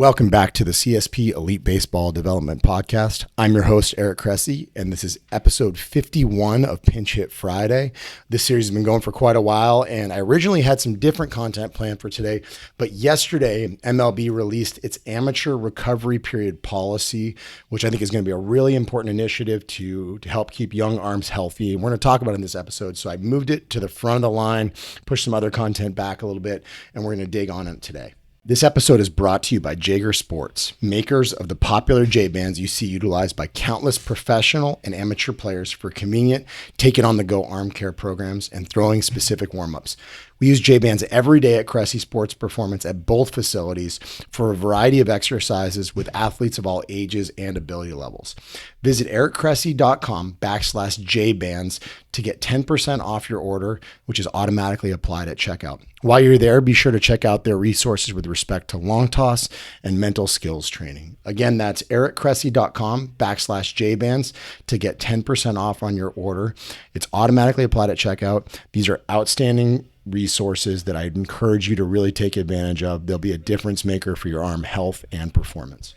Welcome back to the CSP Elite Baseball Development Podcast. I'm your host, Eric Cressey, and this is episode 51 of Pinch Hit Friday. This series has been going for quite a while, and I originally had some different content planned for today, but yesterday, MLB released its amateur recovery period policy, which I think is going to be a really important initiative to help keep young arms healthy. And we're going to talk about it in this episode, so I moved it to the front of the line, pushed some other content back a little bit, and we're going to dig on it today. This episode is brought to you by Jaeger Sports, makers of the popular J-bands you see utilized by countless professional and amateur players for convenient, take-it-on-the-go arm care programs and throwing specific warm-ups. We use J-bands every day at Cressey Sports Performance at both facilities for a variety of exercises with athletes of all ages and ability levels. Visit ericcressey.com/J-bands to get 10% off your order, which is automatically applied at checkout. While you're there, be sure to check out their resources with respect to long toss and mental skills training. Again, that's ericcressey.com/J-bands to get 10% off on your order. It's automatically applied at checkout. These are outstanding resources that I'd encourage you to really take advantage of. They'll be a difference maker for your arm health and performance.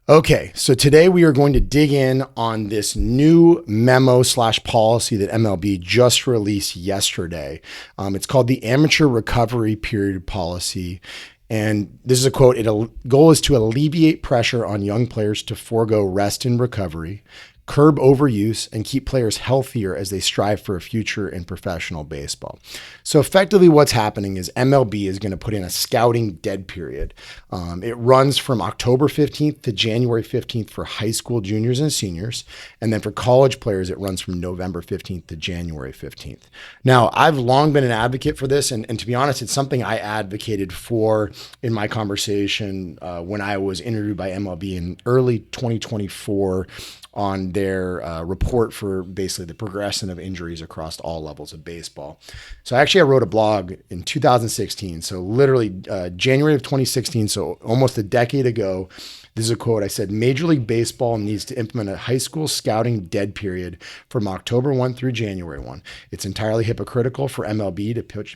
Okay, so today we are going to dig in on this new memo/policy that MLB just released yesterday. It's called the Amateur Recovery Period Policy. And this is a quote: goal is to alleviate pressure on young players to forego rest and recovery, curb overuse, and keep players healthier as they strive for a future in professional baseball. So effectively what's happening is MLB is going to put in a scouting dead period. It runs from October 15th to January 15th for high school juniors and seniors. And then for college players, it runs from November 15th to January 15th. Now, I've long been an advocate for this. And to be honest, it's something I advocated for in my conversation when I was interviewed by MLB in early 2024 on their report for basically the progression of injuries across all levels of baseball. So I wrote a blog in 2016. So literally January of 2016, so almost a decade ago. This is a quote. I said, Major League Baseball needs to implement a high school scouting dead period from October 1 through January 1. It's entirely hypocritical for MLB to push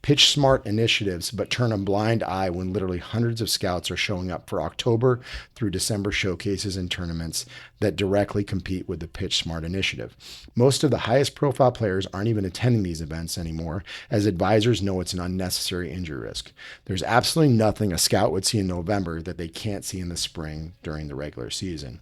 pitch smart initiatives, but turn a blind eye when literally hundreds of scouts are showing up for October through December showcases and tournaments that directly compete with the pitch smart initiative. Most of the highest profile players aren't even attending these events anymore, as advisors know it's an unnecessary injury risk. There's absolutely nothing a scout would see in November that they can't see in the spring during the regular season.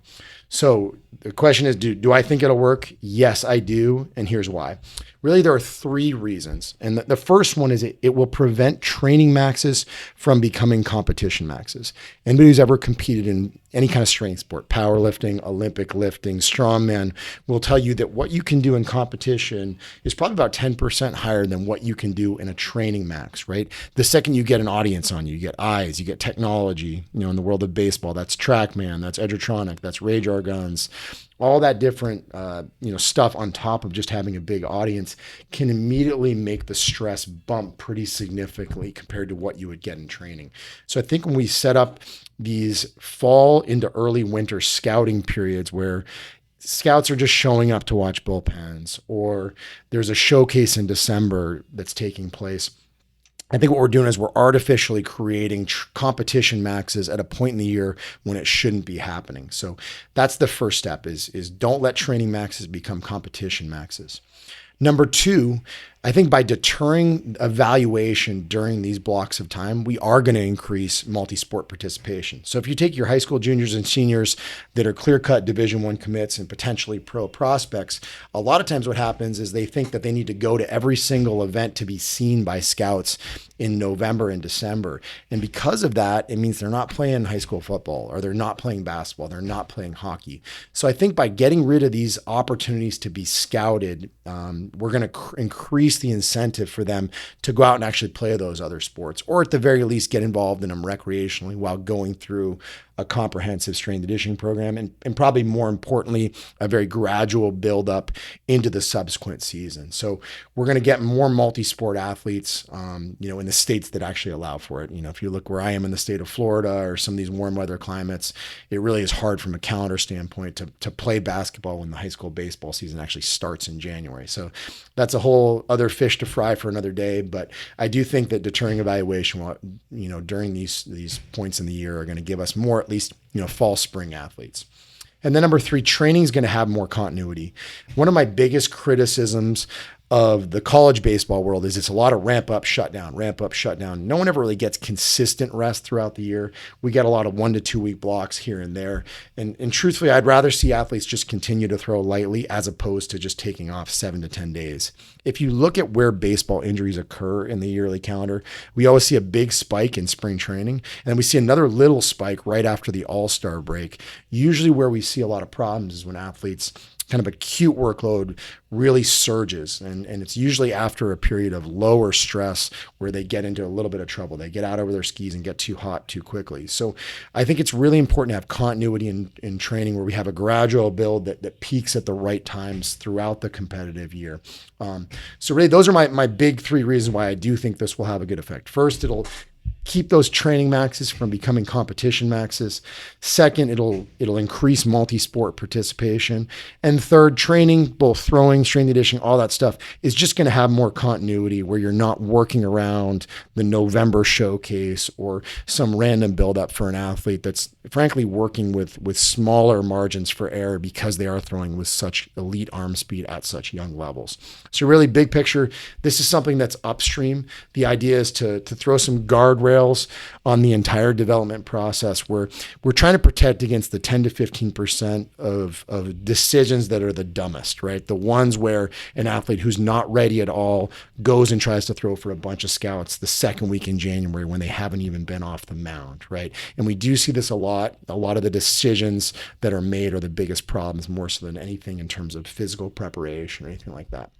So the question is, do I think it'll work? Yes, I do. And here's why. Really, there are three reasons. And the first one is it will prevent training maxes from becoming competition maxes. Anybody who's ever competed in any kind of strength sport, powerlifting, Olympic lifting, strongman, will tell you that what you can do in competition is probably about 10% higher than what you can do in a training max, right? The second you get an audience on you, you get eyes, you get technology, in the world of baseball, that's TrackMan, that's Edgertronic, that's Radar Guns, all that different, stuff on top of just having a big audience can immediately make the stress bump pretty significantly compared to what you would get in training. So I think when we set up these fall into early winter scouting periods where scouts are just showing up to watch bullpens, or there's a showcase in December that's taking place, I think what we're doing is we're artificially creating competition maxes at a point in the year when it shouldn't be happening. So that's the first step is don't let training maxes become competition maxes. Number two, I think by deterring evaluation during these blocks of time, we are going to increase multi-sport participation. So if you take your high school juniors and seniors that are clear-cut Division I commits and potentially pro prospects, a lot of times what happens is they think that they need to go to every single event to be seen by scouts in November and December. And because of that, it means they're not playing high school football, or they're not playing basketball, they're not playing hockey. So I think by getting rid of these opportunities to be scouted, we're going to increase the incentive for them to go out and actually play those other sports, or at the very least get involved in them recreationally while going through a comprehensive strength and conditioning program, and probably more importantly, a very gradual build up into the subsequent season. So we're going to get more multi-sport athletes, in the states that actually allow for it. If you look where I am in the state of Florida or some of these warm weather climates, it really is hard from a calendar standpoint to play basketball when the high school baseball season actually starts in January. So that's a whole other another fish to fry for another day. But I do think that deterring evaluation, during these points in the year are going to give us more, at least, fall, spring athletes. And then number 3, training is going to have more continuity. One of my biggest criticisms of the college baseball world is it's a lot of ramp up, shut down, ramp up, shut down. No one ever really gets consistent rest throughout the year. We get a lot of 1 to 2 week blocks here and there. And truthfully, I'd rather see athletes just continue to throw lightly as opposed to just taking off 7 to 10 days. If you look at where baseball injuries occur in the yearly calendar, we always see a big spike in spring training. And then we see another little spike right after the All-Star break. Usually where we see a lot of problems is when athletes kind of acute workload really surges. And it's usually after a period of lower stress where they get into a little bit of trouble. They get out over their skis and get too hot too quickly. So I think it's really important to have continuity in training where we have a gradual build that peaks at the right times throughout the competitive year. So really, those are my big 3 reasons why I do think this will have a good effect. First, it'll keep those training maxes from becoming competition maxes. Second, it'll increase multi-sport participation. And third, training, both throwing, strength and conditioning, all that stuff is just going to have more continuity where you're not working around the November showcase or some random buildup for an athlete that's frankly working with smaller margins for error because they are throwing with such elite arm speed at such young levels. So really, big picture, this is something that's upstream. The idea is to throw some guardrails on the entire development process where we're trying to protect against the 10 to 15% of decisions that are the dumbest, right? The ones where an athlete who's not ready at all goes and tries to throw for a bunch of scouts the second week in January when they haven't even been off the mound, right? And we do see this a lot. A lot of the decisions that are made are the biggest problems, more so than anything in terms of physical preparation or anything like that.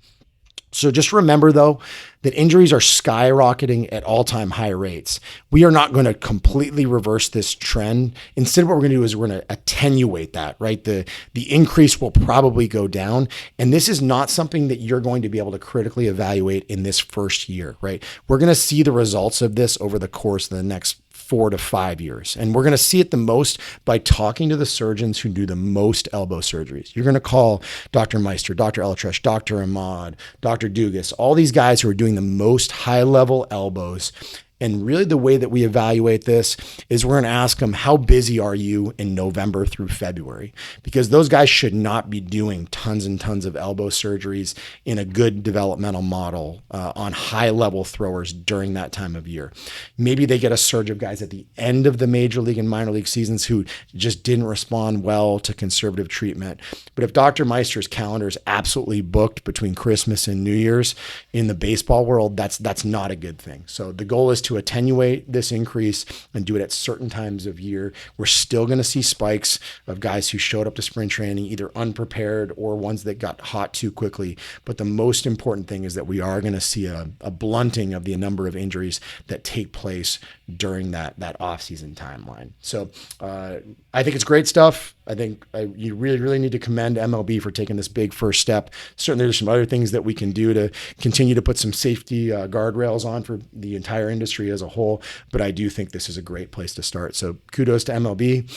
So just remember, though, that injuries are skyrocketing at all-time high rates. We are not going to completely reverse this trend. Instead, what we're going to do is we're going to attenuate that, right? The increase will probably go down. And this is not something that you're going to be able to critically evaluate in this first year, right? We're going to see the results of this over the course of the next 4 to 5 years. And we're going to see it the most by talking to the surgeons who do the most elbow surgeries. You're going to call Dr. Meister, Dr. Eltresh, Dr. Ahmad, Dr. Dugas, all these guys who are doing the most high-level elbows. And really the way that we evaluate this is we're going to ask them, how busy are you in November through February? Because those guys should not be doing tons and tons of elbow surgeries in a good developmental model on high-level throwers during that time of year. Maybe they get a surge of guys at the end of the major league and minor league seasons who just didn't respond well to conservative treatment. But if Dr. Meister's calendar is absolutely booked between Christmas and New Year's in the baseball world, that's not a good thing. So the goal is to attenuate this increase and do it at certain times of year. We're still going to see spikes of guys who showed up to spring training either unprepared or ones that got hot too quickly. But the most important thing is that we are going to see a blunting of the number of injuries that take place during that off-season timeline. So I think it's great stuff. I think you really, really need to commend MLB for taking this big first step. Certainly there's some other things that we can do to continue to put some safety guardrails on for the entire industry as a whole, but I do think this is a great place to start. So kudos to MLB.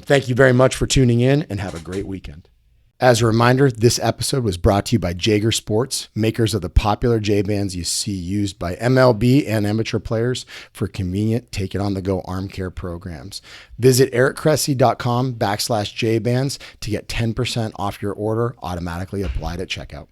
Thank you very much for tuning in and have a great weekend. As a reminder, this episode was brought to you by Jaeger Sports, makers of the popular J-bands you see used by MLB and amateur players for convenient take-it-on-the-go arm care programs. Visit ericcressey.com/J-bands to get 10% off your order automatically applied at checkout.